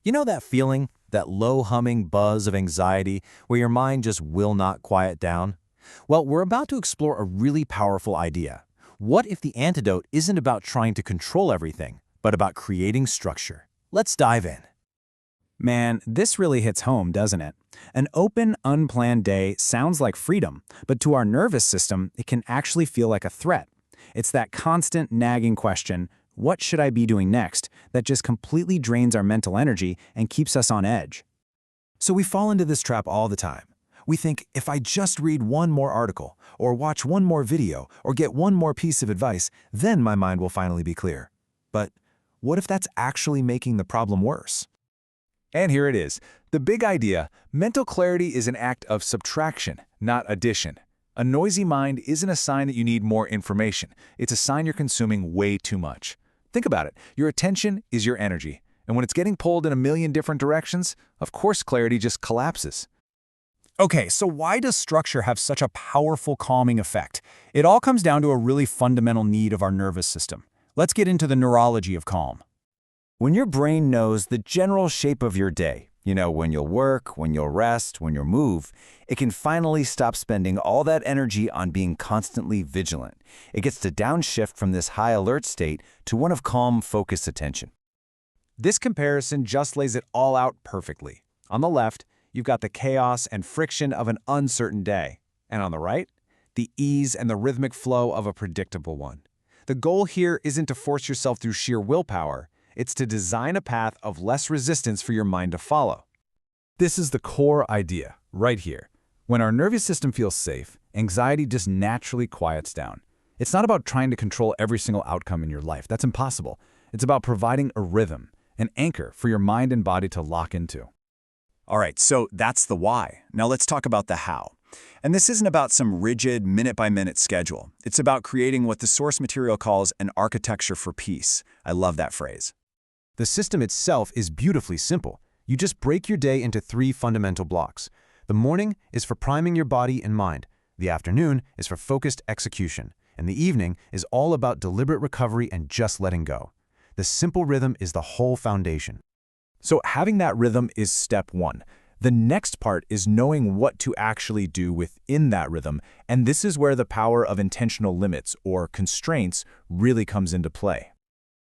You know that feeling, that low humming buzz of anxiety where your mind just will not quiet down? Well, we're about to explore a really powerful idea. What if the antidote isn't about trying to control everything, but about creating structure? Let's dive in. Man, this really hits home, doesn't it? An open, unplanned day sounds like freedom, but to our nervous system, it can actually feel like a threat. It's that constant nagging question, what should I be doing next, that just completely drains our mental energy and keeps us on edge. So we fall into this trap all the time. We think, if I just read one more article, or watch one more video, or get one more piece of advice, then my mind will finally be clear. But what if that's actually making the problem worse? And here it is. The big idea: mental clarity is an act of subtraction, not addition. A noisy mind isn't a sign that you need more information. It's a sign you're consuming way too much. Think about it. Your attention is your energy. And when it's getting pulled in a million different directions, of course clarity just collapses. Okay, so why does structure have such a powerful calming effect? It all comes down to a really fundamental need of our nervous system. Let's get into the neurology of calm. When your brain knows the general shape of your day, when you'll work, when you'll rest, when you'll move, it can finally stop spending all that energy on being constantly vigilant. It gets to downshift from this high alert state to one of calm, focused attention. This comparison just lays it all out perfectly. On the left, you've got the chaos and friction of an uncertain day. And on the right, the ease and the rhythmic flow of a predictable one. The goal here isn't to force yourself through sheer willpower. It's to design a path of less resistance for your mind to follow. This is the core idea, right here. When our nervous system feels safe, anxiety just naturally quiets down. It's not about trying to control every single outcome in your life. That's impossible. It's about providing a rhythm, an anchor for your mind and body to lock into. All right, so that's the why. Now let's talk about the how. And this isn't about some rigid minute-by-minute schedule. It's about creating what the source material calls an architecture for peace. I love that phrase. The system itself is beautifully simple. You just break your day into 3 fundamental blocks. The morning is for priming your body and mind. The afternoon is for focused execution. And the evening is all about deliberate recovery and just letting go. The simple rhythm is the whole foundation. So having that rhythm is step 1. The next part is knowing what to actually do within that rhythm, and this is where the power of intentional limits or constraints really comes into play.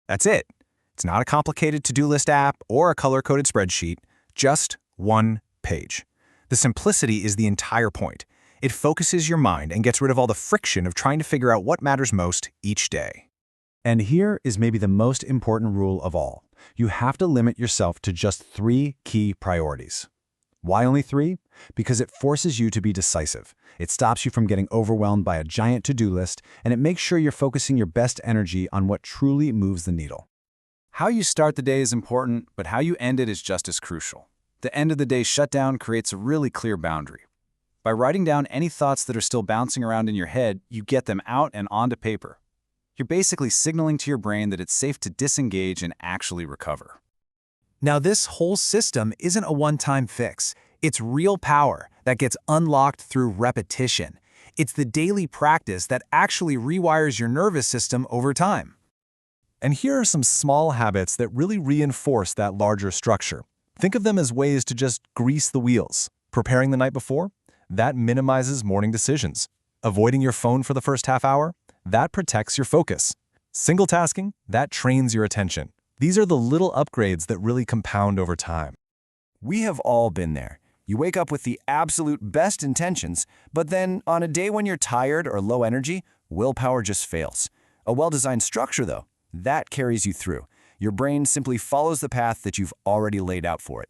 That's it. It's not a complicated to-do list app or a color-coded spreadsheet, just one page. The simplicity is the entire point. It focuses your mind and gets rid of all the friction of trying to figure out what matters most each day. And here is maybe the most important rule of all. You have to limit yourself to just 3 key priorities. Why only 3? Because it forces you to be decisive. It stops you from getting overwhelmed by a giant to-do list, and it makes sure you're focusing your best energy on what truly moves the needle. How you start the day is important, but how you end it is just as crucial. The end of the day shutdown creates a really clear boundary. By writing down any thoughts that are still bouncing around in your head, you get them out and onto paper. You're basically signaling to your brain that it's safe to disengage and actually recover. Now, this whole system isn't a one-time fix. It's real power that gets unlocked through repetition. It's the daily practice that actually rewires your nervous system over time. And here are some small habits that really reinforce that larger structure. Think of them as ways to just grease the wheels. Preparing the night before? That minimizes morning decisions. Avoiding your phone for the first half hour? That protects your focus. Single tasking? That trains your attention. These are the little upgrades that really compound over time. We have all been there. You wake up with the absolute best intentions, but then on a day when you're tired or low energy, willpower just fails. A well-designed structure, though, that carries you through. Your brain simply follows the path that you've already laid out for it.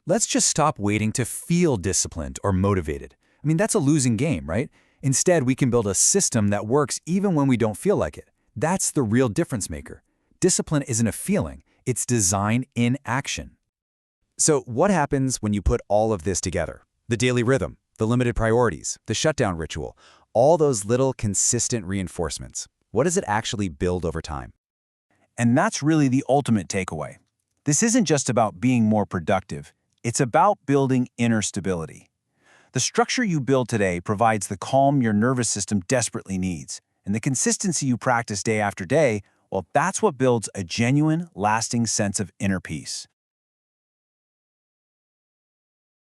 Let's just stop waiting to feel disciplined or motivated. That's a losing game, right? Instead, we can build a system that works even when we don't feel like it. That's the real difference maker. Discipline isn't a feeling, it's design in action. So what happens when you put all of this together? The daily rhythm, the limited priorities, the shutdown ritual, all those little consistent reinforcements. What does it actually build over time? And that's really the ultimate takeaway. This isn't just about being more productive. It's about building inner stability. The structure you build today provides the calm your nervous system desperately needs. And the consistency you practice day after day, well, that's what builds a genuine, lasting sense of inner peace.